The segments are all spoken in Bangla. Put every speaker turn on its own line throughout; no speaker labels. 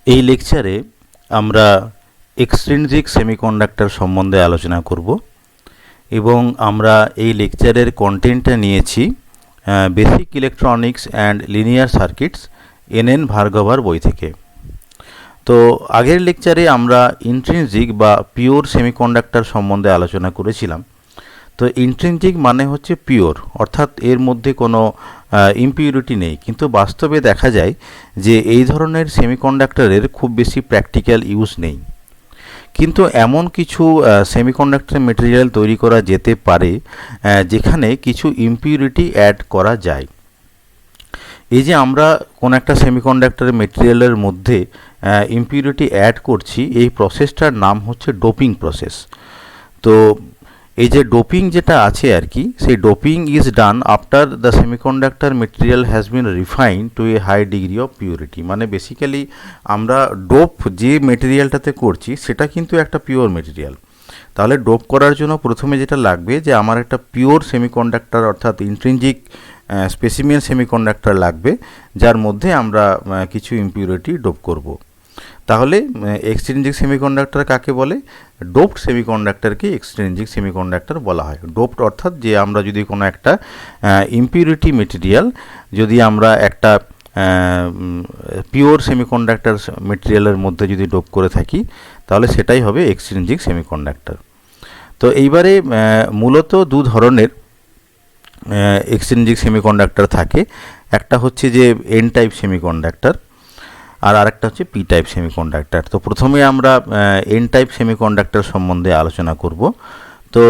এই লেকচারে আমরা এক্সট্রিনজিক সেমিকন্ডাক্টর সম্বন্ধে আলোচনা করব এবং আমরা এই লেকচারের কন্টেন্টটা নিয়েছি basic electronics and linear circuits N ভার্গভার বই থেকে। তো আগের লেকচারে আমরা ইন্ট্রিনজিক বা পিওর সেমিকন্ডাক্টর সম্বন্ধে আলোচনা করেছিলাম। তো ইন্ট্রিনজিক মানে হচ্ছে পিওর, অর্থাৎ এর মধ্যে কোনো ইম্পিউরিটি নেই, কিন্তু বাস্তবে দেখা যায় যে এই ধরনের সেমিকন্ডাক্টরের খুব বেশি প্র্যাকটিক্যাল ইউজ নেই। কিন্তু এমন কিছু সেমিকন্ডাক্টর মেটেরিয়াল তৈরি করা যেতে পারে যেখানে কিছু ইম্পিউরিটি অ্যাড করা যায়। এই যে আমরা কোনো একটা সেমিকন্ডাক্টরের মেটেরিয়ালের মধ্যে ইম্পিউরিটি অ্যাড করছি, এই প্রসেসটার নাম হচ্ছে ডোপিং প্রসেস। তো এই যে ডোপিং যেটা আছে আর কি, সেই doping is done after the semiconductor material has been refined to a high degree of purity. মানে বেসিক্যালি আমরা ডোপ যে মেটেরিয়ালটাতে করছি সেটা কিন্তু একটা পিওর মেটেরিয়াল। তাহলে ডোপ করার জন্য প্রথমে যেটা লাগবে যে আমার একটা পিওর সেমিকন্ডাক্টর অর্থাৎ ইন্ট্রিনজিক স্পেসিমেন সেমিকন্ডাক্টর লাগবে, যার মধ্যে আমরা কিছু ইম্পিউরিটি ডোপ করব। তাহলে এক্সট্রিনজিক সেমিকন্ডাক্টর কাকে বলে? ডোপড সেমিকন্ডাক্টরকে এক্সট্রিনজিক সেমিকন্ডাক্টর বলা হয়। ডোপড অর্থাৎ যে আমরা যদি কোনো একটা ইম্পিউরিটি মেটেরিয়াল যদি আমরা একটা পিওর সেমিকন্ডাক্টর মেটেরিয়ালের মধ্যে যদি ডোপ করে থাকি, তাহলে সেটাই হবে এক্সট্রিনজিক সেমিকন্ডাক্টর। তো এইবারে মূলত দু ধরনের এক্সট্রিনজিক সেমিকন্ডাক্টর থাকে। একটা হচ্ছে যে এন টাইপ সেমিকন্ডাক্টর আর আরেকটা হচ্ছে পি টাইপ সেমিকন্ডাক্টর। তো প্রথমে আমরা এন টাইপ সেমিকন্ডাক্টর সম্বন্ধে আলোচনা করব। তো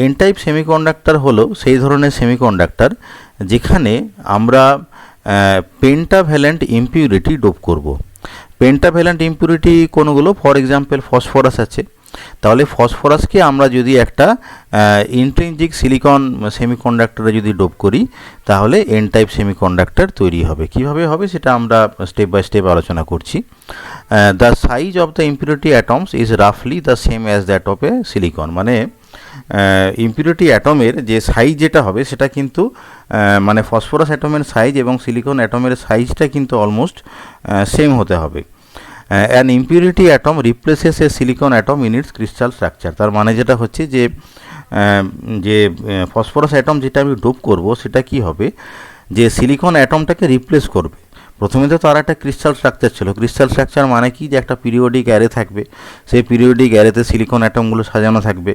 এন টাইপ সেমিকন্ডাক্টর হলো সেই ধরনের সেমিকন্ডাক্টর যেখানে আমরা পেন্টাভ্যালেন্ট ইম্পিউরিটি ডোপ করব। পেন্টাভ্যালেন্ট ইম্পিউরিটি কোনগুলো? ফর এক্সাম্পল ফসফরাস আছে। তাহলে ফসফরাসকে আমরা যদি একটা ইন্ট্রিনজিক সিলিকন সেমিকন্ডাক্টরে যদি ডোপ করি, তাহলে এন টাইপ সেমিকন্ডাক্টর তৈরি হবে। কিভাবে হবে সেটা আমরা স্টেপ বাই স্টেপ আলোচনা করছি। The size of the impurity atoms is রাফলি the same as that of a silicon. মানে ইম্পিউরিটি অ্যাটমের যে সাইজ যেটা হবে সেটা কিন্তু মানে ফসফরাস অ্যাটমের সাইজ এবং সিলিকন অ্যাটমের সাইজটা কিন্তু অলমোস্ট সেম হতে হবে। An impurity atom replaces a silicon atom in its crystal structure. তার মানে যেটা হচ্ছে যে যে ফসফরাস অ্যাটম যেটা আমি ডোপ করব সেটা কি হবে, যে সিলিকন অ্যাটমটাকে রিপ্লেস করবে। প্রথমে তো তার একটা ক্রিস্টাল স্ট্রাকচার ছিল। ক্রিস্টাল স্ট্রাকচার মানে কি, যে একটা পিরিয়ডিক অ্যারে থাকবে, সেই পিরিয়ডিক অ্যারেতে সিলিকন অ্যাটমগুলো সাজানো থাকবে।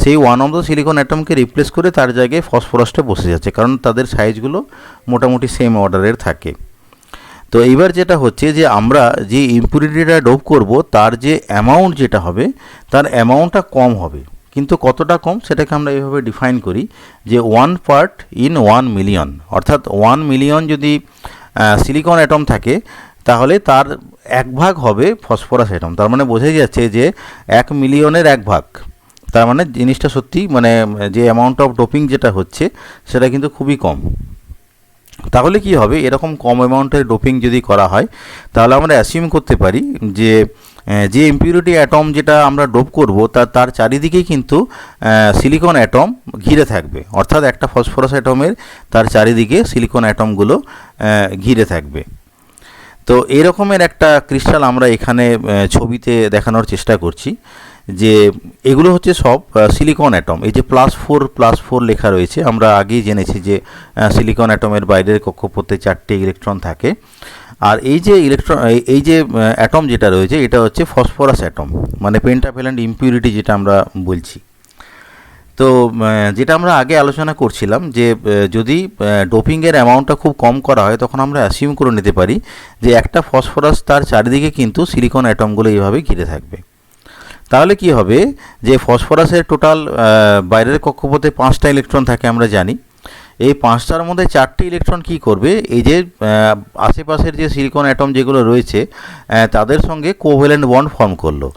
সেই ওয়ান অফ দ্য সিলিকন অ্যাটমকে রিপ্লেস করে তার জায়গায় ফসফরাসটা বসে যাচ্ছে, কারণ তাদের সাইজগুলো মোটামুটি সেম অর্ডারের থাকে। তো এইবার যেটা হচ্ছে যে আমরা যে ইম্পিউরিটিটা ডোপ করব তার যে অ্যামাউন্ট যেটা হবে, তার অ্যামাউন্টটা কম হবে। কিন্তু কতটা কম সেটাকে আমরা এইভাবে ডিফাইন করি যে 1 পার্ট ইন 1 মিলিয়ন। অর্থাৎ 1 মিলিয়ন যদি সিলিকন অ্যাটম থাকে, তাহলে তার 1 ভাগ হবে ফসফরাস অ্যাটম। তার মানে বোঝাই যাচ্ছে যে 1 মিলিয়নের 1 ভাগ। তার মানে জিনিসটা সত্যি, মানে যে অ্যামাউন্ট অফ ডোপিং যেটা হচ্ছে সেটা কিন্তু খুবই কম। তাহলে কি হবে, এরকম কম অ্যামাউন্টের ডোপিং যদি করা হয়, তাহলে আমরা অ্যাসিউম করতে পারি যে যে ইম্পিউরিটি অ্যাটম যেটা আমরা ডোপ করব তার চারিদিকেই কিন্তু সিলিকন অ্যাটম ঘিরে থাকবে। অর্থাৎ একটা ফসফরাস অ্যাটমের তার চারিদিকে সিলিকন অ্যাটমগুলো ঘিরে থাকবে। তো এরকমের একটা ক্রিস্টাল আমরা এখানে ছবিতে দেখানোর চেষ্টা করছি, যে এগুলো হচ্ছে সব সিলিকন অ্যাটম। এই যে +4 লেখা রয়েছে, আমরা আগেই জেনেছি যে সিলিকন অ্যাটমের বাইরের কক্ষপথে 4টে ইলেকট্রন থাকে। আর এই যে এই যে অ্যাটম যেটা রয়েছে এটা হচ্ছে ফসফরাস অ্যাটম, মানে পেন্টাভ্যালেন্ট ইম্পিউরিটি যেটা আমরা বলছি। তো যেটা আমরা আগে আলোচনা করছিলাম যে যদি ডোপিংয়ের অ্যামাউন্টটা খুব কম করা হয়, তখন আমরা অ্যাসিউম করে নিতে পারি যে একটা ফসফরাস তার চারিদিকে কিন্তু সিলিকন অ্যাটমগুলো এইভাবে ঘিরে থাকবে। তাহলে কি হবে, যে ফসফরাসের টোটাল বাইরের কক্ষপথে 5টা ইলেকট্রন থাকে আমরা জানি। এই 5টার মধ্যে 4টে ইলেকট্রন কি করবে, এই যে আশেপাশের যে সিলিকন অ্যাটম যেগুলো রয়েছে তাদের সঙ্গে কোভ্যালেন্ট বন্ড ফর্ম করলো।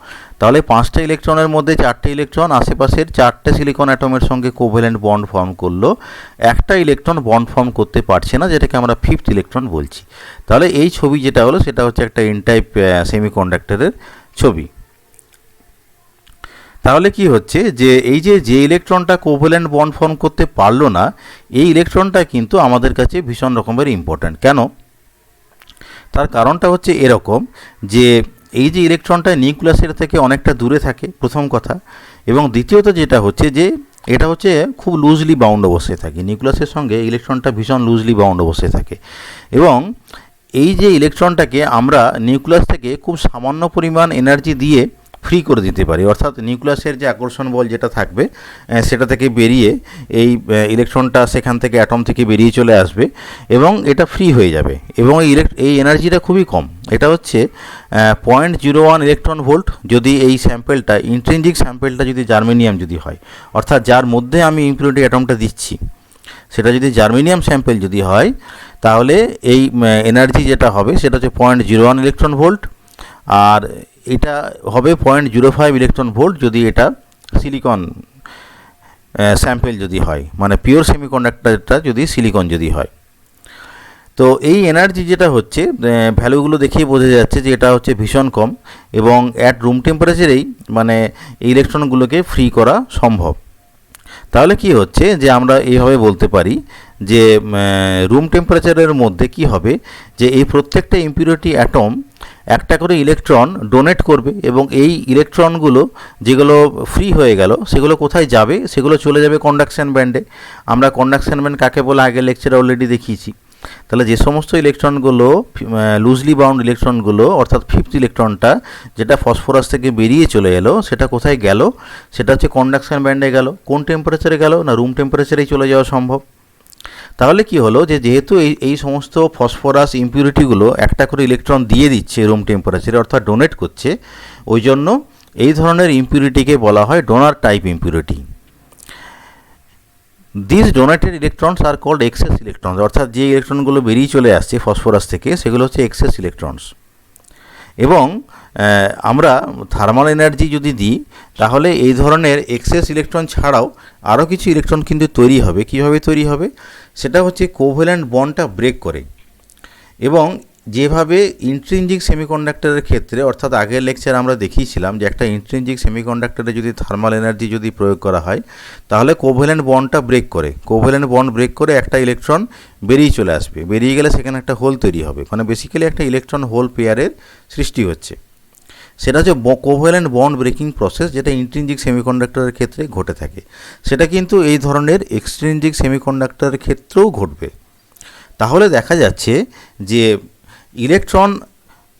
তাহলে 5টা ইলেকট্রনের মধ্যে 4টে ইলেকট্রন আশেপাশের 4টে সিলিকন অ্যাটমের সঙ্গে কোভ্যালেন্ট বন্ড ফর্ম করলো। একটা ইলেকট্রন বন্ড ফর্ম করতে পারছে না, যেটাকে আমরা 5th ইলেকট্রন বলছি। তাহলে এই ছবি যেটা হলো সেটা হচ্ছে একটা এন টাইপ সেমিকন্ডাক্টরের ছবি। তাহলে কি হচ্ছে, যে এই যে ইলেকট্রনটা কোভ্যালেন্ট বন্ড ফর্ম করতে পারলো না, এই ইলেকট্রনটা কিন্তু আমাদের কাছে ভীষণ রকমের ইম্পর্ট্যান্ট। কেন? তার কারণটা হচ্ছে এরকম যে এই যে ইলেকট্রনটা নিউক্লিয়াসের থেকে অনেকটা দূরে থাকে প্রথম কথা, এবং দ্বিতীয়ত যেটা হচ্ছে যে এটা হচ্ছে খুব লুজলি বাউন্ড অবস্থায় থাকে, নিউক্লিয়াসের সঙ্গে ইলেকট্রনটা ভীষণ লুজলি বাউন্ড অবস্থায় থাকে। এবং এই যে ইলেকট্রনটাকে আমরা নিউক্লিয়াস থেকে খুব সামান্য পরিমাণ এনার্জি দিয়ে ফ্রি করে দিতে পারি, অর্থাৎ নিউক্লিয়াসের যে আকর্ষণ বল যেটা থাকবে সেটা থেকে বেরিয়ে এই ইলেকট্রনটা সেখান থেকে অ্যাটম থেকে বেরিয়ে চলে আসবে এবং এটা ফ্রি হয়ে যাবে। এবং এই এনার্জিটা খুবই কম, এটা হচ্ছে 0.01 ইলেকট্রন ভোল্ট। যদি এই স্যাম্পেলটা ইন্ট্রিনজিক স্যাম্পেলটা যদি জার্মেনিয়াম যদি হয়, অর্থাৎ যার মধ্যে আমি ইম্পিউরিটি অ্যাটমটা দিচ্ছি সেটা যদি জার্মেনিয়াম স্যাম্পেল যদি হয়, তাহলে এই এনার্জি যেটা হবে সেটা হচ্ছে 0.01 ইলেকট্রন ভোল্ট, আর এটা হবে 0.05 ইলেকট্রন ভোল্ট যদি এটা সিলিকন স্যাম্পেল যদি হয়, মানে পিওর সেমিকন্ডাক্টরটা যদি সিলিকন যদি হয়। তো এই এনার্জি যেটা হচ্ছে ভ্যালুগুলো দেখিয়ে বোঝা যাচ্ছে যে এটা হচ্ছে ভীষণ কম এবং অ্যাট রুম টেম্পারেচারেই মানে এই ইলেকট্রনগুলোকে ফ্রি করা সম্ভব। তাহলে কি হচ্ছে যে আমরা এইভাবে বলতে পারি যে রুম টেম্পারেচারের মধ্যে কি হবে যে এই প্রত্যেকটা ইম্পিউরিটি অ্যাটম একটা করে ইলেকট্রন ডোনেট করবে এবং এই ইলেকট্রনগুলো যেগুলো ফ্রি হয়ে গেল সেগুলো কোথায় যাবে, সেগুলো চলে যাবে কন্ডাকশন ব্যান্ডে। আমরা কন্ডাকশন ব্যান্ড কাকে বলে আগের লেকচারে অলরেডি দেখিয়েছি। তাহলে যে সমস্ত ইলেকট্রনগুলো লুজলি বাউন্ড ইলেকট্রনগুলো অর্থাৎ ফিফথ ইলেকট্রনটা যেটা ফসফরাস থেকে বেরিয়ে চলে এলো সেটা কোথায় গেল, সেটা হচ্ছে কন্ডাকশন ব্যান্ডে গেল। কোন টেম্পারেচারে গেল না, রুম টেম্পারেচারেই চলে যাওয়া সম্ভব। তাহলে কি হলো যে যেহেতু এই সমস্ত ফসফরাস ইম্পিউরিটিগুলো একটা করে ইলেকট্রন দিয়ে দিচ্ছে রুম টেম্পারেচারে অর্থাৎ ডোনেট করছে, ওই জন্য এই ধরনের ইম্পিউরিটিকে বলা হয় donor type impurity. This donated electrons are called excess electrons, অর্থাৎ যে ইলেকট্রনগুলো বেরিয়ে চলে আসছে ফসফরাস থেকে সেগুলো হচ্ছে এক্সেস ইলেকট্রনস। এবং আমরা থার্মাল এনার্জি যদি দিই তাহলে এই ধরনের এক্সেস ইলেকট্রন ছাড়াও আরও কিছু ইলেকট্রন কিন্তু তৈরি হবে। কীভাবে তৈরি হবে সেটা হচ্ছে কোভ্যালেন্ট বন্ডটা ব্রেক করে। এবং যেভাবে ইন্ট্রিনজিক সেমিকন্ডাক্টরের ক্ষেত্রে অর্থাৎ আগের লেকচারে আমরা দেখিয়েছিলাম যে একটা ইন্ট্রিনজিক সেমিকন্ডাক্টরে যদি থার্মাল এনার্জি যদি প্রয়োগ করা হয় তাহলে কোভ্যালেন্ট বন্ডটা ব্রেক করে, কোভ্যালেন্ট বন্ড ব্রেক করে একটা ইলেকট্রন বেরিয়ে চলে আসবে, বেরিয়ে গেলে সেখানে একটা হোল তৈরি হবে, মানে বেসিক্যালি একটা ইলেকট্রন হোল পেয়ারের সৃষ্টি হচ্ছে। সেটা হচ্ছে কোভ্যালেন্ট বন্ড ব্রেকিং প্রসেস, যেটা ইন্ট্রিনজিক সেমিকন্ডাক্টরের ক্ষেত্রে ঘটে থাকে। সেটা কিন্তু এই ধরনের এক্সট্রিনজিক সেমিকন্ডাক্টরের ক্ষেত্রেও ঘটবে। তাহলে দেখা যাচ্ছে যে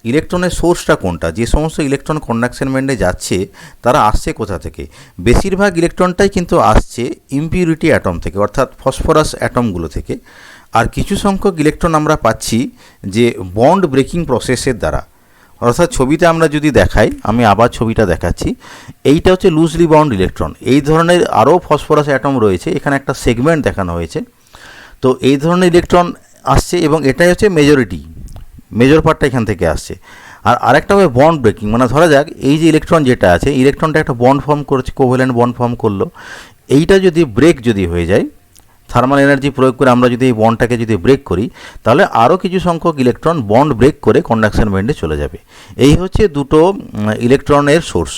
ইলেকট্রনের সোর্সটা কোনটা, যে সমস্ত ইলেকট্রন কন্ডাকশন ব্যান্ডে যাচ্ছে তারা আসছে কোথা থেকে? বেশিরভাগ ইলেকট্রনটাই কিন্তু আসছে ইম্পিউরিটি অ্যাটম থেকে অর্থাৎ ফসফরাস অ্যাটমগুলো থেকে। আর কিছু সংখ্যক ইলেকট্রন আমরা পাচ্ছি যে বন্ড ব্রেকিং প্রসেসের দ্বারা, অর্থাৎ ছবিতে আমরা যদি দেখাই, আমি আবার ছবিটা দেখাচ্ছি, এইটা হচ্ছে লুজলি বাউন্ড ইলেকট্রন। এই ধরনের আরও ফসফরাস অ্যাটম রয়েছে, এখানে একটা সেগমেন্ট দেখানো হয়েছে। তো এই ধরনের ইলেকট্রন আসছে এবং এটাই হচ্ছে মেজর পার্টটা এখান থেকে আসছে। আর আরেকটা হবে বন্ড ব্রেকিং, মানে ধরা যাক এই যে ইলেকট্রন যেটা আছে, ইলেকট্রনটা একটা বন্ড ফর্ম করেছে, কোভ্যালেন্ট বন্ড ফর্ম করলো। এইটা যদি ব্রেক যদি হয়ে যায়, থার্মাল এনার্জি প্রয়োগ করে আমরা যদি এই বন্ডটাকে যদি ব্রেক করি, তাহলে আরও কিছু সংখ্যক ইলেকট্রন বন্ড ব্রেক করে কন্ডাকশন ব্যান্ডে চলে যাবে। এই হচ্ছে দুটো ইলেকট্রনের সোর্স।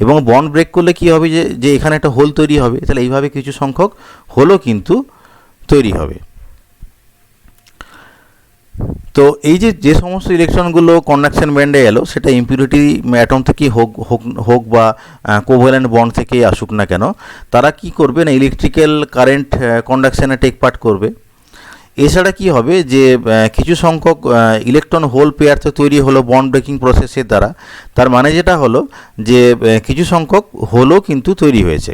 এবং বন্ড ব্রেক করলে কী হবে যে এখানে একটা হোল তৈরি হবে, তাহলে এইভাবে কিছু সংখ্যক হোলও কিন্তু তৈরি হবে। তো এই যে সমস্ত ইলেকট্রনগুলো কন্ডাকশন ব্যান্ডে এলো, সেটা ইম্পিউরিটি অ্যাটম থেকেই হোক বা কোভ্যালেন্ট বন্ড থেকেই আসুক না কেন, তারা কি করবে না ইলেকট্রিক্যাল কারেন্ট কন্ডাকশানে টেক পার্ট করবে। এছাড়া কি হবে যে কিছু সংখ্যক ইলেকট্রন হোল পেয়ার তো তৈরি হলো বন্ড ব্রেকিং প্রসেসের দ্বারা, তার মানে যেটা হলো যে কিছু সংখ্যক হোলও কিন্তু তৈরি হয়েছে।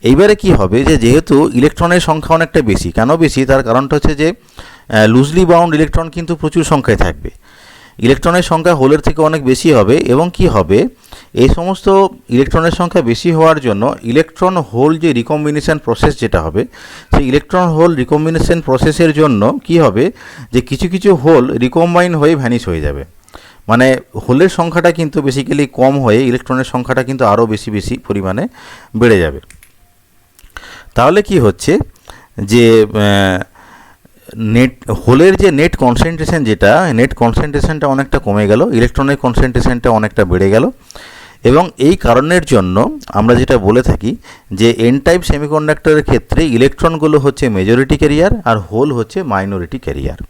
এইবারে কি হবে যে যেহেতু ইলেকট্রনের সংখ্যা অনেকটা বেশি, কেন বেশি তার কারণটা হচ্ছে যে লুজলি বাউন্ড ইলেকট্রন কিন্তু প্রচুর সংখ্যায় থাকবে, ইলেকট্রনের সংখ্যা হোলের থেকে অনেক বেশি হবে। এবং কি হবে, এই সমস্ত ইলেকট্রনের সংখ্যা বেশি হওয়ার জন্য ইলেকট্রন হোল যে রিকম্বিনেশন প্রসেস যেটা হবে, সেই ইলেকট্রন হোল রিকম্বিনেশন প্রসেসের জন্য কি হবে যে কিছু কিছু হোল রিকম্বাইন হয়ে ভ্যানিশ হয়ে যাবে। মানে হোলের সংখ্যাটা কিন্তু বেসিক্যালি কম হয়ে ইলেকট্রনের সংখ্যাটা কিন্তু আরও বেশি পরিমাণে বেড়ে যাবে। তাহলে কি হচ্ছে যে হোলের যে নেট কনসেন্ট্রেশনটা অনেকটা কমে গেল, ইলেকট্রনের কনসেন্ট্রেশনটা অনেকটা বেড়ে গেল। এবং এই কারণের জন্য আমরা যেটা বলে থাকি যে এন টাইপ সেমিকন্ডাক্টরের ক্ষেত্রে ইলেকট্রনগুলো হচ্ছে মেজরিটি ক্যারিয়ার আর হোল হচ্ছে মাইনরিটি ক্যারিয়ার।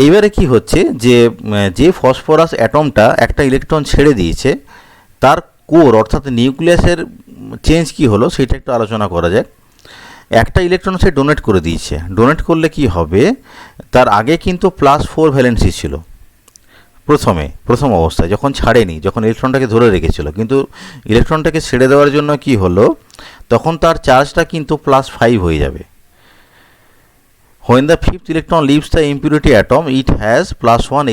এইবারে কি হচ্ছে যে ফসফরাস অ্যাটমটা একটা ইলেকট্রন ছেড়ে দিয়েছে তার কোর অর্থাৎ নিউক্লিয়াসের চেঞ্জ কি হলো সেটা একটু আলোচনা করা যাক। একটা ইলেকট্রন সে ডোনেট করে দিয়েছে, ডোনেট করলে কি হবে, তার আগে কিন্তু +4 ভ্যালেন্সি ছিল প্রথম অবস্থায় যখন ছাড়েনি, যখন ইলেকট্রনটাকে ধরে রেখেছিল, কিন্তু ইলেকট্রনটাকে ছেড়ে দেওয়ার জন্য কি হলো, তখন তার চার্জটা কিন্তু +5 হয়ে যাবে। When the fifth electron leaves the impurity atom, it has +1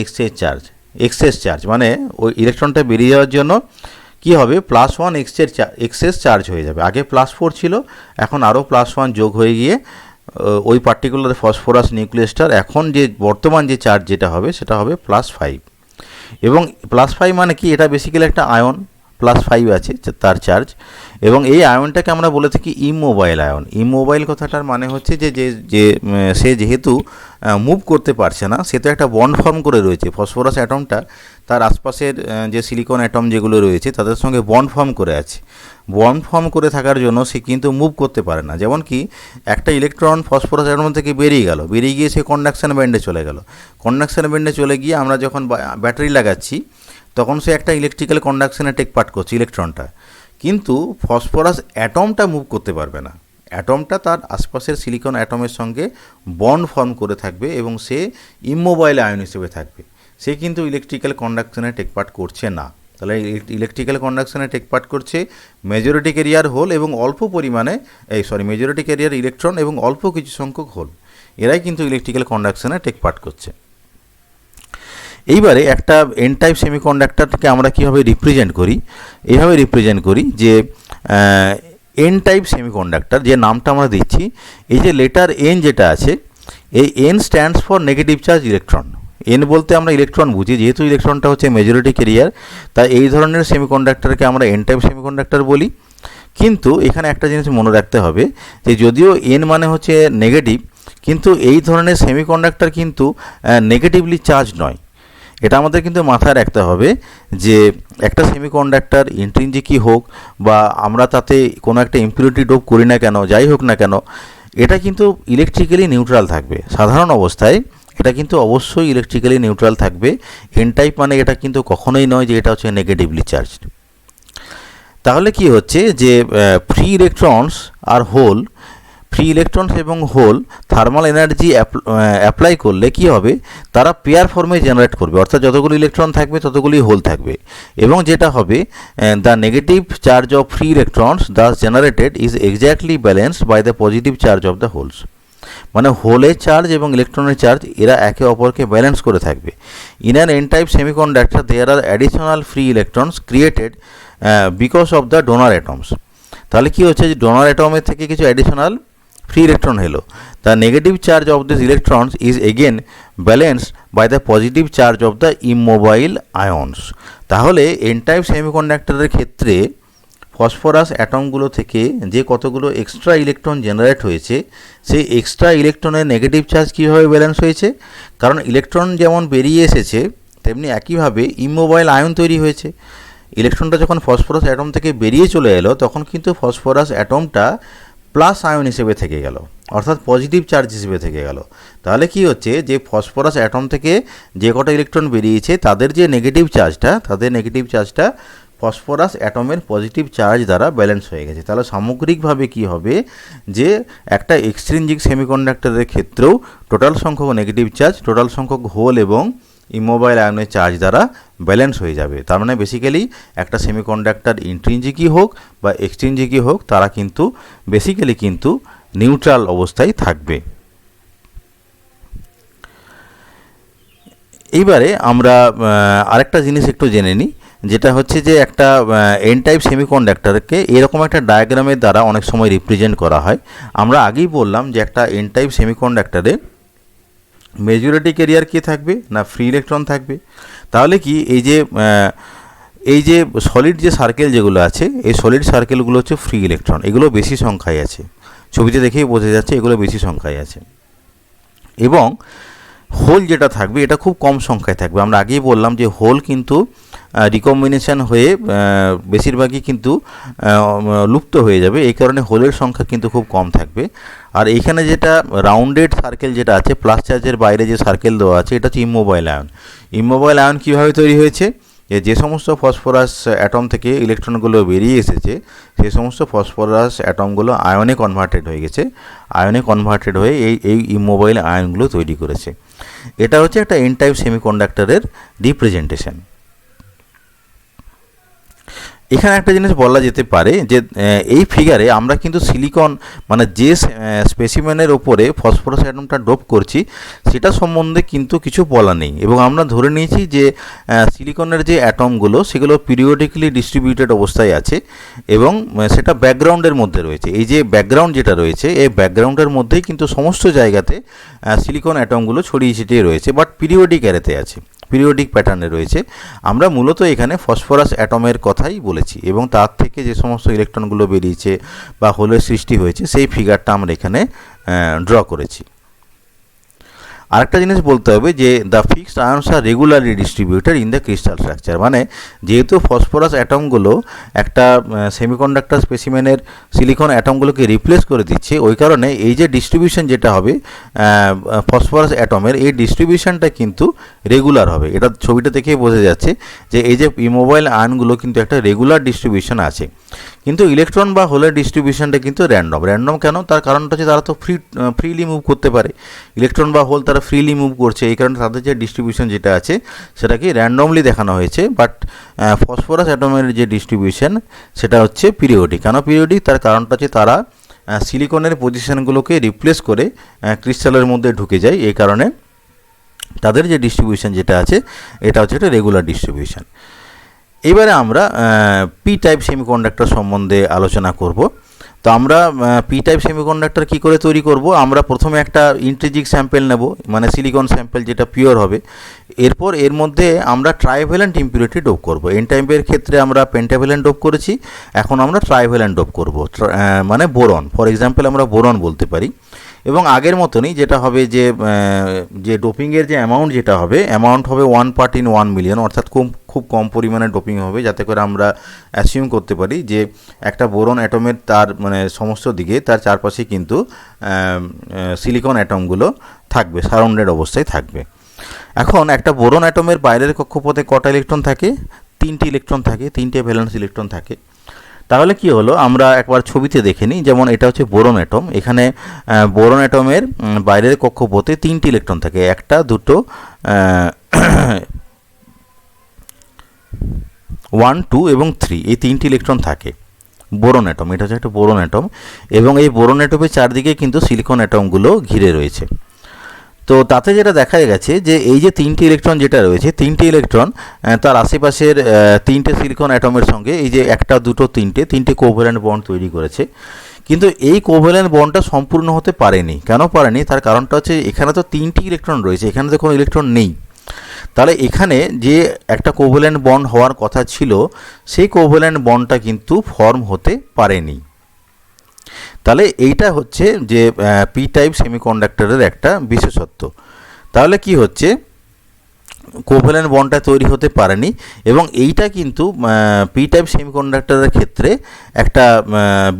excess charge মানে ওই ইলেকট্রনটা বেরিয়ে যাওয়ার জন্য কি হবে, +1 এক্সেস চার্জ হয়ে যাবে। আগে +4 ছিল, এখন আরও +1 যোগ হয়ে গিয়ে ওই পার্টিকুলার ফসফরাস নিউক্লিয়াসটার এখন যে বর্তমান যে চার্জ যেটা হবে সেটা হবে +5। এবং +5 মানে কি, এটা বেসিক্যালি একটা আয়ন, +5 আছে তার চার্জ, এবং এই আয়নটাকে আমরা বলে থাকি ইমোবাইল আয়ন। ইমোবাইল কথাটার মানে হচ্ছে সে যেহেতু মুভ করতে পারছে না, সে তো একটা বন্ড ফর্ম করে রয়েছে। ফসফরাস অ্যাটমটা তার আশপাশের যে সিলিকন অ্যাটম যেগুলো রয়েছে তাদের সঙ্গে বন্ড ফর্ম করে আছে। বন্ড ফর্ম করে থাকার জন্য সে কিন্তু মুভ করতে পারে না। যেমন কি একটা ইলেকট্রন ফসফরাস অ্যাটম থেকে বেরিয়ে গিয়ে সে কন্ডাকশন ব্যান্ডে চলে গেল। কন্ডাকশন ব্যান্ডে চলে গিয়ে আমরা যখন ব্যাটারি লাগাচ্ছি তখন সে একটা ইলেকট্রিক্যাল কন্ডাকশনে টেক পার্ট করছে ইলেকট্রনটা, কিন্তু ফসফরাস অ্যাটমটা মুভ করতে পারবে না। অ্যাটমটা তার আশপাশের সিলিকন অ্যাটমের সঙ্গে বন্ড ফর্ম করে থাকবে এবং সে ইমোবাইল আয়ন হিসেবে থাকবে। সে কিন্তু ইলেকট্রিক্যাল কন্ডাকশনে টেক পার্ট করছে না। তাহলে ইলেকট্রিক্যাল কন্ডাকশনে টেক পার্ট করছে মেজরিটি ক্যারিয়ার হোল এবং অল্প পরিমাণে মেজরিটি ক্যারিয়ার ইলেকট্রন এবং অল্প কিছু সংখ্যক হোল, এরাই কিন্তু ইলেকট্রিক্যাল কন্ডাকশনে টেক পার্ট করছে। এইবারে একটা এন টাইপ সেমিকন্ডাক্টরকে আমরা কীভাবে রিপ্রেজেন্ট করি, এইভাবে রিপ্রেজেন্ট করি যে এন টাইপ সেমিকন্ডাক্টর যে নামটা আমরা দিচ্ছি, এই যে লেটার এন যেটা আছে, এই N stands for negative charge electron. N বলতে আমরা ইলেকট্রন বুঝি, যেহেতু ইলেকট্রনটা হচ্ছে মেজরিটি ক্যারিয়ার, তাই এই ধরনের সেমিকন্ডাক্টরকে আমরা এন টাইপ সেমিকন্ডাক্টর বলি। কিন্তু এখানে একটা জিনিস মনে রাখতে হবে যে যদিও এন মানে হচ্ছে নেগেটিভ, কিন্তু এই ধরনের সেমিকন্ডাক্টর কিন্তু নেগেটিভলি চার্জ নয়। এটা আমাদের কিন্তু মাথায় রাখতে হবে যে একটা সেমিকন্ডাক্টর ইন্ট্রিনজিকই হোক বা আমরা তাতে কোনো একটা ইম্পিউরিটি ডোপ করি না কেন, যাই হোক না কেন, এটা কিন্তু ইলেকট্রিক্যালি নিউট্রাল থাকবে। সাধারণ অবস্থায় এটা কিন্তু অবশ্যই ইলেকট্রিক্যালি নিউট্রাল থাকবে। এন টাইপ মানে এটা কিন্তু কখনোই নয় যে এটা হচ্ছে নেগেটিভলি চার্জড। তাহলে কি হচ্ছে যে ফ্রি ইলেকট্রনস আর হোল, ফ্রি ইলেকট্রনস এবং হোল থার্মাল এনার্জি অ্যাপ্লাই করলে কি হবে, তারা পেয়ার ফর্মে জেনারেট করবে, অর্থাৎ যতগুলি ইলেকট্রন থাকবে ততগুলি হোল থাকবে। এবং যেটা হবে, the negative charge of free electrons thus generated is exactly balanced by the positive charge of the holes. মানে হোলের চার্জ এবং ইলেকট্রনের চার্জ এরা একে অপরকে ব্যালেন্স করে থাকবে। In an N type semiconductor there are additional free electrons created because of the donor atoms. তাহলে কি হচ্ছে যে ডোনার অ্যাটমের থেকে কিছু অ্যাডিশনাল ফ্রি ইলেকট্রন হলো। The negative charge of this electrons is again balanced by the positive charge of the immobile ions. তাহলে এন টাইপ সেমিকন্ডাক্টরের ক্ষেত্রে ফসফরাস অ্যাটমগুলো থেকে যে কতগুলো এক্সট্রা ইলেকট্রন জেনারেট হয়েছে, সেই এক্সট্রা ইলেকট্রনের নেগেটিভ চার্জ কীভাবে ব্যালেন্স হয়েছে, কারণ ইলেকট্রন যেমন বেরিয়ে এসেছে তেমনি একইভাবে ইমোবাইল আয়ন তৈরি হয়েছে। ইলেকট্রনটা যখন ফসফরাস অ্যাটম থেকে বেরিয়ে চলে এলো তখন কিন্তু ফসফরাস অ্যাটমটা প্লাস আয়ন হিসেবে থেকে গেল, অর্থাৎ পজিটিভ চার্জ হিসেবে থেকে গেল। তাহলে কি হচ্ছে যে ফসফরাস অ্যাটম থেকে যে কটা ইলেকট্রন বেরিয়েছে তাদের নেগেটিভ চার্জটা ফসফরাস অ্যাটমের পজিটিভ চার্জ দ্বারা ব্যালেন্স হয়ে গেছে। তাহলে সামগ্রিকভাবে কি হবে যে একটা এক্সট্রিনজিক সেমিকন্ডাক্টরের ক্ষেত্রেও টোটাল সংখ্যক নেগেটিভ চার্জ টোটাল সংখ্যক হোল এবং ইমোবাইল আয়নের চার্জ দ্বারা ব্যালেন্স হয়ে যাবে। তার মানে বেসিক্যালি একটা সেমিকন্ডাক্টর ইন্ট্রিনজিকই হোক বা এক্সট্রিনজিকই হোক, তারা কিন্তু বেসিক্যালি কিন্তু নিউট্রাল অবস্থায় থাকবে। এইবারে আমরা আরেকটা জিনিস একটু জেনে নিই, যেটা হচ্ছে যে একটা এন টাইপ সেমিকন্ডাক্টরকে এরকম একটা ডায়াগ্রামের দ্বারা অনেক সময় রিপ্রেজেন্ট করা হয়। আমরা আগেই বললাম যে একটা এন টাইপ সেমিকন্ডাক্টরে মেজরিটি ক্যারিয়ার কে থাকবে না, ফ্রি ইলেকট্রন থাকবে। তাহলে কি এই যে সলিড যে সার্কেল যেগুলো আছে, এই সলিড সার্কেলগুলো হচ্ছে ফ্রি ইলেকট্রন, এগুলো বেশি সংখ্যায় আছে। ছবিতে দেখেই বোঝা যাচ্ছে এগুলো বেশি সংখ্যায় আছে। এবং হোল যেটা থাকবে এটা খুব কম সংখ্যায় থাকবে। আমরা আগেই বললাম যে হোল কিন্তু রিকম্বিনেশন হয়ে বেশিরভাগই কিন্তু লুপ্ত হয়ে যাবে। এই কারণে হোলের সংখ্যা কিন্তু খুব কম থাকবে। আর এইখানে যেটা রাউন্ডেড সার্কেল যেটা আছে, প্লাস চার্জের বাইরে যে সার্কেল দেওয়া আছে, এটা হচ্ছে ইমোবাইল আয়ন। ইমোবাইল আয়ন কীভাবে তৈরি হয়েছে? যে সমস্ত ফসফরাস অ্যাটম থেকে ইলেকট্রনগুলো বেরিয়ে এসেছে, সেই সমস্ত ফসফরাস অ্যাটমগুলো আয়নে কনভার্টেড হয়ে গেছে, আয়নে কনভার্টেড হয়ে এই ইমোবাইল আয়নগুলো তৈরি করেছে। এটা হচ্ছে একটা এন টাইপ সেমিকন্ডাক্টরের রিপ্রেজেন্টেশন। এখানে একটা জিনিস বলা যেতে পারে যে এই ফিগারে আমরা কিন্তু সিলিকন মানে যে স্পেসিমেনের ওপরে ফসফরাস অ্যাটমটা ডোপ করছি সেটা সম্বন্ধে কিন্তু কিছু বলা নেই, এবং আমরা ধরে নিয়েছি যে সিলিকনের যে অ্যাটমগুলো সেগুলো পিরিয়ডিক্যালি ডিস্ট্রিবিউটেড অবস্থায় আছে এবং সেটা ব্যাকগ্রাউন্ডের মধ্যে রয়েছে। এই যে ব্যাকগ্রাউন্ড যেটা রয়েছে, এই ব্যাকগ্রাউন্ডের মধ্যেই কিন্তু সমস্ত জায়গাতে সিলিকন অ্যাটমগুলো ছড়িয়ে ছিটিয়ে রয়েছে, বাট পিরিয়ডিক অ্যারেতে আছে, পিরিয়ডিক প্যাটার্নে রয়েছে। আমরা মূলত এখানে ফসফরাস অ্যাটমের কথাই বলেছি এবং তার থেকে যে সমস্ত ইলেকট্রনগুলো বেরিয়েছে বা হোলের সৃষ্টি হয়েছে সেই ফিগারটা আমরা এখানে ড্র করেছি। আরেকটা জিনিস বলতে হবে যে the fixed ions are regularly distributed in the crystal structure, মানে যেহেতু ফসফরাস অ্যাটমগুলো একটা সেমিকন্ডাক্টর স্পেসিমেনের সিলিকন অ্যাটমগুলোকে রিপ্লেস করে দিচ্ছে, ওই কারণে এই যে ডিস্ট্রিবিউশন যেটা হবে ফসফরাস অ্যাটমের, এই ডিস্ট্রিবিউশনটা কিন্তু রেগুলার হবে। এটা ছবিটা দেখেই বোঝা যাচ্ছে যে এই যে ইমোবাইল আয়নগুলো কিন্তু একটা রেগুলার ডিস্ট্রিবিউশন আছে, কিন্তু ইলেকট্রন বা হোলের ডিস্ট্রিবিউশনটা কিন্তু র্যান্ডম। র্যান্ডম কেন? তার কারণটা হচ্ছে তারা তো ফ্রিলি মুভ করতে পারে, ইলেকট্রন বা হোল তারা ফ্রিলি মুভ করছে, এই কারণে তাদের যে ডিস্ট্রিবিউশন যেটা আছে সেটাকে র্যান্ডমলি দেখানো হয়েছে। বাট ফসফরাস অ্যাটমের যে ডিস্ট্রিবিউশন সেটা হচ্ছে পিরিয়ডিক। কেন পিরিয়ডিক? তার কারণটা হচ্ছে তারা সিলিকনের পজিশনগুলোকে রিপ্লেস করে ক্রিস্টালের মধ্যে ঢুকে যায়, এই কারণে তাদের যে ডিস্ট্রিবিউশন যেটা আছে এটা হচ্ছে একটা রেগুলার ডিস্ট্রিবিউশন। এবারে আমরা পি টাইপ সেমিকন্ডাক্টর সম্বন্ধে আলোচনা করব। তো আমরা পি টাইপ সেমিকন্ডাক্টর কী করে তৈরি করব? আমরা প্রথমে একটা ইন্ট্রিনসিক স্যাম্পেল নেব, মানে সিলিকন স্যাম্পেল যেটা পিওর হবে। এরপর এর মধ্যে আমরা ট্রাইভ্যালেন্ট ইম্পিউরিটি ডোপ করব। এন টাইপের ক্ষেত্রে আমরা পেন্টাভ্যালেন্ট ডোপ করেছি, এখন আমরা ট্রাইভ্যালেন্ট ডোপ করব, মানে বোরন। ফর এক্সাম্পল আমরা বোরন বলতে পারি। এবং আগের মতনই যেটা হবে যে ডোপিংয়ের যে অ্যামাউন্ট যেটা হবে, অ্যামাউন্ট হবে 1 পার্ট ইন 1 মিলিয়ন, অর্থাৎ খুব কম পরিমাণে ডোপিং হবে, যাতে করে আমরা অ্যাসিউম করতে পারি যে একটা বোরন অ্যাটমের তার মানে সমস্ত দিকে তার চারপাশে কিন্তু সিলিকন অ্যাটমগুলো থাকবে, সারাউন্ডেড অবস্থায় থাকবে। এখন একটা বোরন অ্যাটমের বাইরের কক্ষপথে কটা ইলেকট্রন থাকে? 3টি ইলেকট্রন থাকে, 3টে ভ্যালেন্স ইলেকট্রন থাকে। তাহলে কি হলো, আমরা একবার ছবিতে দেখে নিই। যেমন এটা হচ্ছে বোরন অ্যাটম, এখানে বোরন অ্যাটমের বাইরের কক্ষপথে 3টি ইলেকট্রন থাকে, 1, 2, 1, 2 এবং 3, এই 3টি ইলেকট্রন থাকে বোরন অ্যাটম। এটা হচ্ছে একটা বোরন অ্যাটম এবং এই বোরন অ্যাটমের চারদিকে কিন্তু সিলিকন অ্যাটমগুলো ঘিরে রয়েছে। তো তাতে যেটা দেখা গেছে যে এই যে 3টি ইলেকট্রন যেটা রয়েছে, 3টি ইলেকট্রন তার আশেপাশের 3টে সিলিকন অ্যাটমের সঙ্গে এই যে 1, 2, 3টে কোভ্যালেন্ট বন্ড তৈরি করেছে। কিন্তু এই কোভ্যালেন্ট বন্ডটা সম্পূর্ণ হতে পারেনি। কেন পারেনি? তার কারণটা হচ্ছে এখানে তো 3টি ইলেকট্রন রয়েছে, এখানে তো কোনো ইলেকট্রন নেই। তাহলে এখানে যে একটা কোভ্যালেন্ট বন্ড হওয়ার কথা ছিল, সেই কোভ্যালেন্ট বন্ডটা কিন্তু ফর্ম হতে পারেনি। তাহলে এইটা হচ্ছে যে পি টাইপ সেমিকন্ডাক্টরের একটা বিশেষত্ব। তাহলে কি হচ্ছে, কোভ্যালেন্ট বন্ডটা তৈরি হতে পারেনি এবং এইটা কিন্তু পি টাইপ সেমিকন্ডাক্টরের ক্ষেত্রে একটা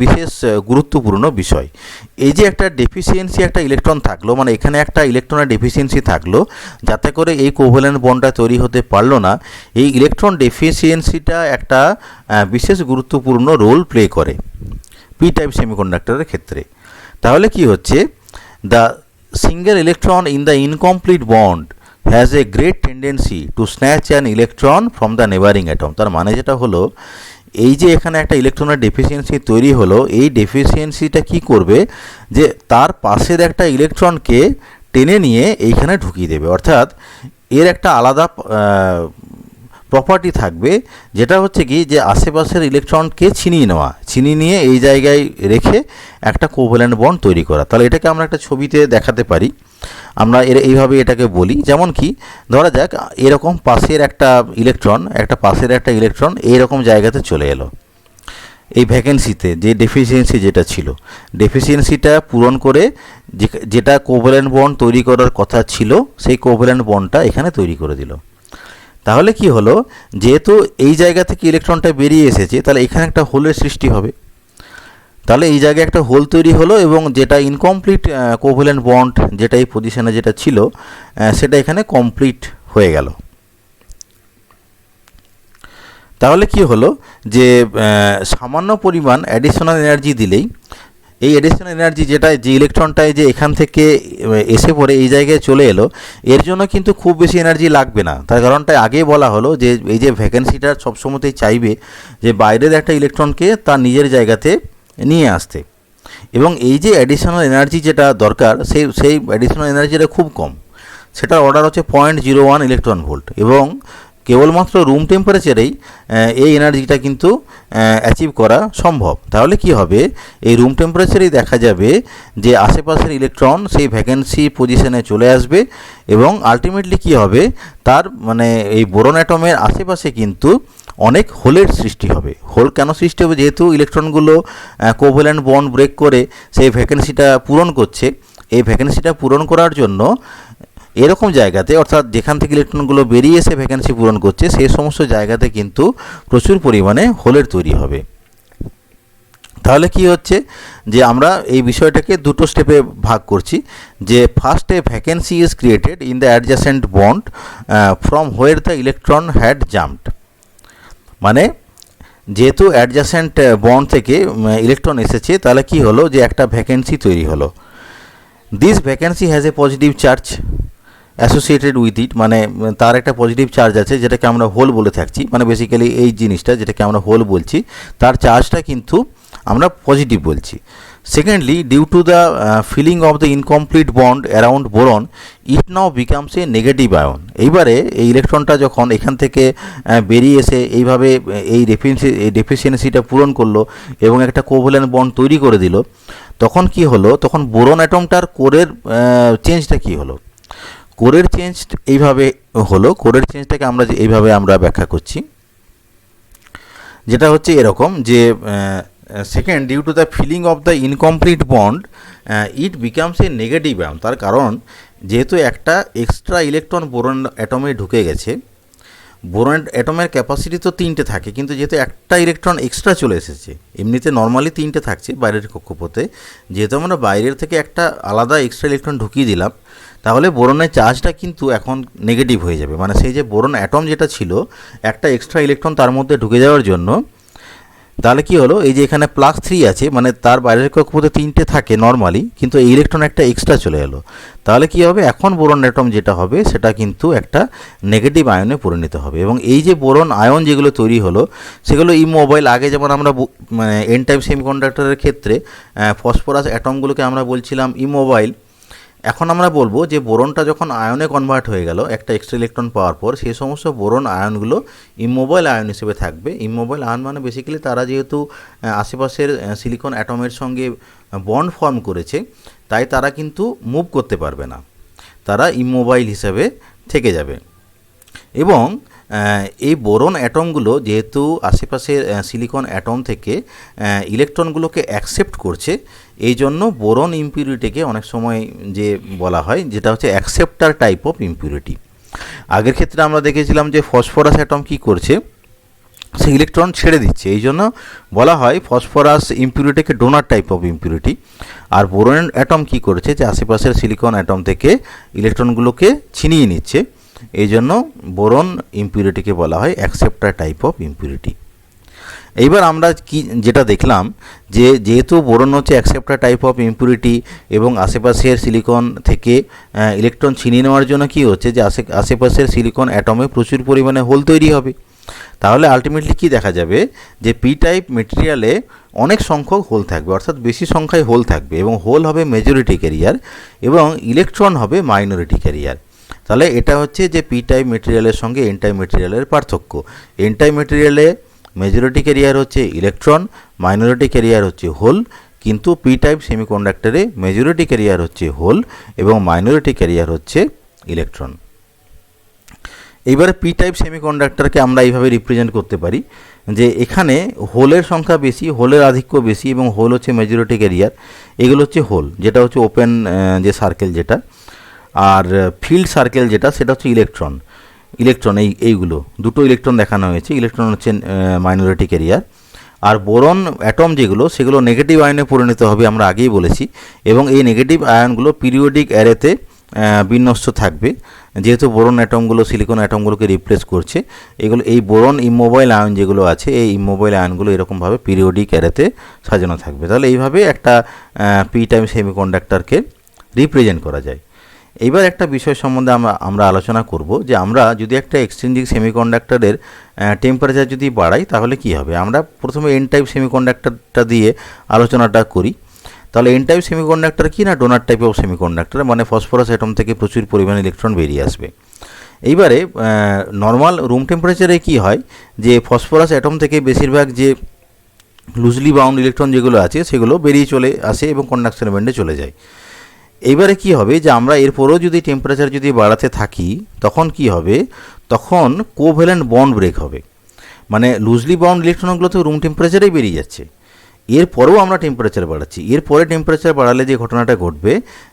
বিশেষ গুরুত্বপূর্ণ বিষয়। এই যে একটা ডেফিসিয়েন্সি, একটা ইলেকট্রন থাকলো, মানে এখানে একটা ইলেকট্রনের ডেফিসিয়েন্সি থাকলো, যাতে করে এই কোভ্যালেন্ট বন্ডটা তৈরি হতে পারলো না, এই ইলেকট্রন ডেফিসিয়েন্সিটা একটা বিশেষ গুরুত্বপূর্ণ রোল প্লে করে পি টাইপ সেমিকন্ডাক্টরের ক্ষেত্রে। তাহলে কি হচ্ছে, the single electron in the incomplete bond has a great tendency to snatch an electron from the neighbouring atom. তার মানে যেটা হলো, এই যে এখানে একটা ইলেকট্রনের ডেফিসিয়েন্সি তৈরি হলো, এই ডেফিসিয়েন্সিটা কি করবে, যে তার পাশের একটা ইলেকট্রনকে টেনে নিয়ে এইখানে ঢুকিয়ে দেবে। অর্থাৎ এর একটা আলাদা প্রপার্টি থাকবে, যেটা হচ্ছে কি, যে আশেপাশের ইলেকট্রনকে ছিনিয়ে নিয়ে এই জায়গায় রেখে একটা কোভ্যালেন্ট বন্ড তৈরি করা। তাহলে এটাকে আমরা একটা ছবিতে দেখাতে পারি। আমরা এইভাবে এটাকে বলি, যেমন কি ধরা যাক এরকম পাশের একটা ইলেকট্রন এইরকম জায়গাতে চলে এলো, এই ভ্যাকেন্সিতে যে ডেফিসিয়েন্সি যেটা ছিল, ডেফিসিয়েন্সিটা পূরণ করে যেটা কোভ্যালেন্ট বন্ড তৈরি করার কথা ছিল, সেই কোভ্যালেন্ট বন্ডটা এখানে তৈরি করে দিল। তাহলে কি হলো, যেহেতু এই জায়গা থেকে ইলেকট্রনটা বেরিয়ে এসেছে, তাহলে এখানে একটা হোলের সৃষ্টি হবে। তাহলে এই জায়গায় একটা হোল তৈরি হলো এবং যেটা ইনকমপ্লিট কোভ্যালেন্ট বন্ড যেটা এই পজিশনে যেটা ছিল সেটা এখানে কমপ্লিট হয়ে গেল। তাহলে কি হলো যে সামান্য পরিমাণ অ্যাডিশনাল এনার্জি দিলেই এই অ্যাডিশনাল এনার্জি যেটা যে ইলেকট্রনটায় যে এখান থেকে এসে পড়ে এই জায়গায় চলে এলো, এর জন্য কিন্তু খুব বেশি এনার্জি লাগবে না। তার কারণটা আগেই বলা হলো যে এই যে ভ্যাকেন্সিটা সবসময়তেই চাইবে যে বাইরের একটা ইলেকট্রনকে তার নিজের জায়গাতে নিয়ে আসতে, এবং এই যে অ্যাডিশনাল এনার্জি যেটা দরকার সেই অ্যাডিশনাল এনার্জিটা খুব কম, সেটার অর্ডার হচ্ছে 0.01 ইলেকট্রন ভোল্ট, এবং কেবলমাত্র রুম টেম্পারেচারেই এই এনার্জিটা কিন্তু অ্যাচিভ করা সম্ভব। তাহলে কি হবে, এই রুম টেম্পারেচারেই দেখা যাবে যে আশেপাশের ইলেকট্রন সেই ভ্যাকেন্সি পজিশনে চলে আসবে, এবং আলটিমেটলি কি হবে, তার মানে এই বোরন অ্যাটমের আশেপাশে কিন্তু অনেক হোলের সৃষ্টি হবে। হোল কেন সৃষ্টি হবে, যেহেতু ইলেকট্রনগুলো কোভ্যালেন্ট বন্ড ব্রেক করে সেই ভ্যাকেন্সিটা পূরণ করছে। এই ভ্যাকেন্সিটা পূরণ করার জন্য এরকম জায়গাতে, অর্থাৎ যেখান থেকে ইলেকট্রনগুলো বেরিয়ে এসে ভ্যাকেন্সি পূরণ করছে সেই সমস্ত জায়গাতে কিন্তু প্রচুর পরিমাণে হোলের তৈরি হবে। তাহলে কি হচ্ছে যে আমরা এই বিষয়টাকে দুটো স্টেপে ভাগ করছি, যে ফার্স্টে vacancy is created in the adjacent bond from where the electron had jumped. মানে যেহেতু অ্যাডজাসেন্ট বন্ড থেকে ইলেকট্রন এসেছে, তাহলে কি হলো যে একটা ভ্যাকেন্সি তৈরি হলো। This vacancy has a positive charge associated with it, মানে তার একটা পজিটিভ চার্জ আছে যেটাকে আমরা হোল বলে থাকছি। মানে বেসিক্যালি এই জিনিসটা যেটাকে আমরা হোল বলছি তার চার্জটা কিন্তু আমরা পজিটিভ বলছি। Secondly, due to the filling of the incomplete bond around boron, it now becomes a negative ion. এইবারে এই ইলেকট্রনটা যখন এখান থেকে বেরিয়ে এসে এইভাবে এই ডেফিসিয়েন্সিটা পূরণ করলো এবং একটা কোভ্যালেন্ট বন্ড তৈরি করে দিল, তখন কি হলো, তখন বোরন অ্যাটমটার কোরের চেঞ্জটা কি হলো। কোরের চেঞ্জ এইভাবে হলো, কোরের চেঞ্জটাকে আমরা এইভাবে আমরা ব্যাখ্যা করছি, যেটা হচ্ছে এরকম যে second, due to the filling of the incomplete bond it becomes a negative ion. তার কারণ যেহেতু একটা এক্সট্রা ইলেকট্রন বোরন অ্যাটমে ঢুকে গেছে, বোরন অ্যাটমের ক্যাপাসিটি তো 3টে থাকে, কিন্তু যেহেতু একটা ইলেকট্রন এক্সট্রা চলে এসেছে, এমনিতে নর্মালি 3টে থাকছে বাইরের কক্ষপথে, যেহেতু আমরা বাইরের থেকে একটা আলাদা এক্সট্রা ইলেকট্রন ঢুকিয়ে দিলাম, তাহলে বোরনের চার্জটা কিন্তু এখন নেগেটিভ হয়ে যাবে। মানে সেই যে বোরন অ্যাটম যেটা ছিল, একটা এক্সট্রা ইলেকট্রন তার মধ্যে ঢুকে যাওয়ার জন্য, তাহলে কি হলো, এই যে এখানে +3 আছে, মানে তার বাইরের কক্ষপথে 3টে থাকে নর্মালি, কিন্তু এই ইলেকট্রন একটা এক্সট্রা চলে এলো। তাহলে কি হবে, এখন বোরন অ্যাটম যেটা হবে সেটা কিন্তু একটা নেগেটিভ আয়নে পরিণত হবে, এবং এই যে বোরন আয়ন যেগুলো তৈরি হলো সেগুলো ইমোবাইল। আগে যেমন আমরা মানে এন টাইপ সেমিকন্ডাক্টরের ক্ষেত্রে ফসফরাস অ্যাটমগুলোকে আমরা বলছিলাম ইমোবাইল। এখন আমরা বলবো যে বোরনটা যখন আয়নে কনভার্ট হয়ে গেল একটা এক্সট্রা ইলেকট্রন পাওয়ার পর, সেই সমস্ত বোরন আয়নগুলো ইমোবাইল আয়ন হিসেবে থাকবে। ইমোবাইল আয়ন মানে বেসিক্যালি তারা যেহেতু আশেপাশের সিলিকন অ্যাটমের সঙ্গে বন্ড ফর্ম করেছে, তাই তারা কিন্তু মুভ করতে পারবে না, তারা ইমোবাইল হিসেবে থেকে যাবে। এবং এই বোরন অ্যাটমগুলো যেহেতু আশেপাশের সিলিকন অ্যাটম থেকে ইলেকট্রনগুলোকে অ্যাকসেপ্ট করছে, এই জন্য বোরন ইম্পিউরিটিকে অনেক সময় যে বলা হয় যেটা হচ্ছে অ্যাকসেপ্টার টাইপ অফ ইম্পিউরিটি। আগের ক্ষেত্রে আমরা দেখেছিলাম যে ফসফরাস অ্যাটম কী করছে, সে ইলেকট্রন ছেড়ে দিচ্ছে, এই জন্য বলা হয় ফসফরাস ইম্পিউরিটিকে ডোনার টাইপ অফ ইম্পিউরিটি। আর বোরন অ্যাটম কী করেছে, যে আশেপাশের সিলিকন অ্যাটম থেকে ইলেকট্রনগুলোকে ছিনিয়ে নিচ্ছে, এই জন্য বোরন ইম্পিউরিটিকে বলা হয় অ্যাকসেপ্টার টাইপ অফ ইম্পিউরিটি। এইবার আমরা কি যেটা দেখলাম, যে যেহেতু বোরন হচ্ছে অ্যাকসেপ্টার টাইপ অফ ইম্পিউরিটি এবং আশেপাশের সিলিকন থেকে ইলেকট্রন ছিনিয়ে নেওয়ার জন্য কি হচ্ছে, যে আশেপাশের সিলিকন অ্যাটমে প্রচুর পরিমাণে হোল তৈরি হবে। তাহলে আলটিমেটলি কি দেখা যাবে, যে পি টাইপ মেটেরিয়ালে অনেক সংখ্যক হোল থাকবে, অর্থাৎ বেশি সংখ্যায় হোল থাকবে, এবং হোল হবে মেজরিটি ক্যারিয়ার এবং ইলেকট্রন হবে মাইনরিটি ক্যারিয়ার। তাহলে এটা হচ্ছে যে পি টাইপ মেটেরিয়ালের সঙ্গে এন টাইপ মেটেরিয়ালের পার্থক্য। এন টাইপ মেটেরিয়ালে মেজরিটি ক্যারিয়ার হচ্ছে ইলেকট্রন, মাইনরিটি ক্যারিয়ার হচ্ছে হোল, কিন্তু পি টাইপ সেমিকন্ডাক্টরে মেজরিটি ক্যারিয়ার হচ্ছে হোল এবং মাইনরিটি ক্যারিয়ার হচ্ছে ইলেকট্রন। এইবারে পি টাইপ সেমিকন্ডাক্টরকে আমরা এইভাবে রিপ্রেজেন্ট করতে পারি, যে এখানে হোলের সংখ্যা বেশি, হোলের আধিক্য বেশি, এবং হোল হচ্ছে মেজরিটি ক্যারিয়ার। এগুলো হচ্ছে হোল, যেটা হচ্ছে ওপেন যে সার্কেল যেটা, আর ফিল্ড সার্কেল যেটা সেটা হচ্ছে ইলেকট্রন। ইলেকট্রন এইগুলো দুটো ইলেকট্রন দেখানো হয়েছে। ইলেকট্রন হচ্ছে মাইনরিটি ক্যারিয়ার, আর বোরন অ্যাটম যেগুলো সেগুলো নেগেটিভ আয়নে পরিণত হবে, আমরা আগেই বলেছি, এবং এই নেগেটিভ আয়নগুলো পিরিয়ডিক অ্যারেতে বিন্যস্ত থাকবে। যেহেতু বোরন অ্যাটমগুলো সিলিকন অ্যাটমগুলোকে রিপ্লেস করছে, এই বোরন ইমোবাইল আয়ন যেগুলো আছে, এই ইমোবাইল আয়নগুলো এরকমভাবে পিরিয়ডিক অ্যারেতে সাজানো থাকবে। তাহলে এইভাবে একটা পি টাইপ সেমিকন্ডাক্টরকে রিপ্রেজেন্ট করা যায়। এইবার একটা বিষয় সম্বন্ধে আমরা আলোচনা করব যে আমরা যদি একটা এক্সচেঞ্জিং সেমিকন্ডাক্টরের টেম্পারেচার যদি বাড়াই তাহলে কি হবে। আমরা প্রথমে এন টাইপ সেমিকন্ডাক্টরটা দিয়ে আলোচনাটা করি। তাহলে এন টাইপ সেমিকন্ডাক্টর কি না, ডোনার টাইপ অফ সেমিকন্ডাক্টর, মানে ফসফরাস অ্যাটম থেকে প্রচুর পরিমাণে ইলেকট্রন বেরিয়ে আসবে। এইবারে নর্মাল রুম টেম্পারেচারে কি হয় যে ফসফরাস অ্যাটম থেকে বেশিরভাগ যে লুজলি বাউন্ড ইলেকট্রন যেগুলো আছে সেগুলো বেরিয়ে চলে আসে এবং কন্ডাকশন ব্যান্ডে চলে যায়। এইবারে কি হবে যে আমরা এরপরেও যদি টেম্পারেচার যদি বাড়াতে থাকি তখন কি হবে, তখন কোভ্যালেন্ট বন্ড ব্রেক হবে। মানে লুজলি বাউন্ড ইলেকট্রনগুলো তো রুম টেম্পারেচারেই বেরিয়ে যাচ্ছে, এরপরেও আমরা টেম্পারেচার বাড়াচ্ছি। এরপরে টেম্পারেচার বাড়ালে যে ঘটনাটা ঘটবে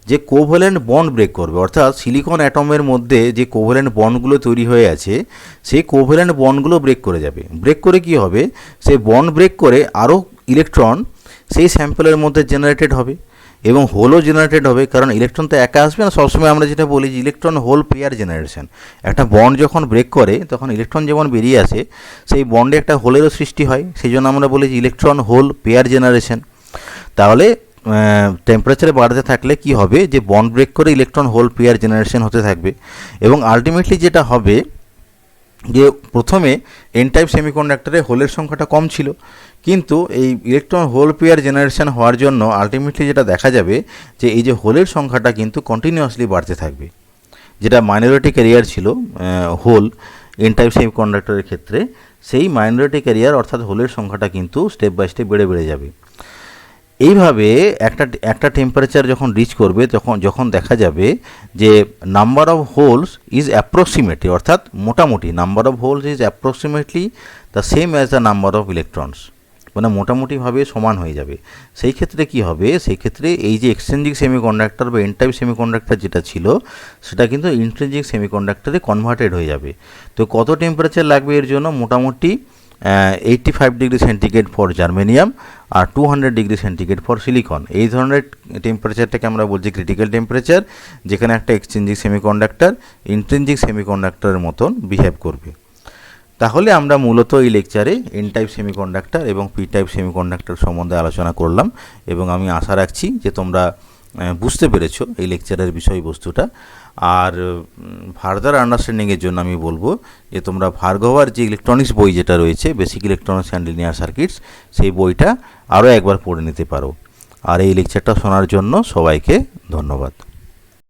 যে কোভ্যালেন্ট বন্ড ব্রেক করবে, অর্থাৎ সিলিকন অ্যাটমের মধ্যে যে কোভ্যালেন্ট বন্ডগুলো তৈরি হয়ে আছে সেই কোভ্যালেন্ট বন্ডগুলো ব্রেক করে যাবে। ব্রেক করে কি হবে, সেই বন্ড ব্রেক করে আরও ইলেকট্রন সেই স্যাম্পলের মধ্যে জেনারেটেড হবে এবং হোলও জেনারেটেড হবে। কারণ ইলেকট্রন তো একা আসবে না, সবসময় আমরা যেটা বলি যে ইলেকট্রন হোল পেয়ার জেনারেশন। একটা বন্ড যখন ব্রেক করে তখন ইলেকট্রন যেমন বেরিয়ে আসে সেই বন্ডে একটা হোলেরও সৃষ্টি হয়, সেই জন্য আমরা বলি যে ইলেকট্রন হোল পেয়ার জেনারেশন। তাহলে টেম্পারেচারে বাড়তে থাকলে কি হবে যে বন্ড ব্রেক করে ইলেকট্রন হোল পেয়ার জেনারেশন হতে থাকবে এবং আলটিমেটলি যেটা হবে যে প্রথমে এন টাইপ সেমিকন্ডাক্টরে হোলের সংখ্যাটা কম ছিল, কিন্তু এই ইলেকট্রন হোল পেয়ার জেনারেশন হওয়ার জন্য আলটিমেটলি যেটা দেখা যাবে যে এই যে হোলের সংখ্যাটা কিন্তু কন্টিনিউয়াসলি বাড়তে থাকবে। যেটা মাইনরিটি ক্যারিয়ার ছিল হোল এন টাইপ সেমিকন্ডাক্টরের ক্ষেত্রে, সেই মাইনরিটি ক্যারিয়ার অর্থাৎ হোলের সংখ্যাটা কিন্তু স্টেপ বাই স্টেপ বেড়ে যাবে। এইভাবে একটা টেম্পারেচার যখন রিচ করবে যখন দেখা যাবে যে number of holes is approximately, অর্থাৎ মোটামুটি number of holes is approximately the same as the number of electrons, মানে মোটামুটিভাবে সমান হয়ে যাবে। সেই ক্ষেত্রে কি হবে, সেই ক্ষেত্রে এই যে এক্সচেঞ্জিং সেমিকন্ডাক্টর বা এন টাইপ সেমিকন্ডাক্টর যেটা ছিল সেটা কিন্তু ইন্ট্রিনজিক সেমিকন্ডাক্টরে কনভার্টেড হয়ে যাবে। তো কত টেম্পারেচার লাগবে এর জন্য, মোটামুটি 85 ডিগ্রি সেন্টিগ্রেড ফর জার্মেনিয়াম আর 200 ডিগ্রি সেন্টিগ্রেড ফর সিলিকন। এই ধরনের টেম্পারেচারটাকে আমরা বলছি ক্রিটিক্যাল টেম্পারেচার, যেখানে একটা এক্সচেঞ্জিং সেমিকন্ডাক্টর ইন্ট্রিনজিক সেমিকন্ডাক্টরের মতন বিহেভ করবে। তাহলে আমরা মূলত এই লেকচারে এন টাইপ সেমিকন্ডাক্টর এবং পি টাইপ সেমিকন্ডাক্টর সম্বন্ধে আলোচনা করলাম এবং আমি আশা রাখছি যে তোমরা বুঝতে পেরেছো এই লেকচারের বিষয়বস্তুটা। আর ফার্দার আন্ডারস্ট্যান্ডিংয়ের জন্য আমি বলবো যে তোমরা ভার্গভার যে ইলেকট্রনিক্স বই যেটা রয়েছে basic electronics and linear circuits, সেই বইটা আরও একবার পড়ে নিতে পারো। আর এই লেকচারটা শোনার জন্য সবাইকে ধন্যবাদ।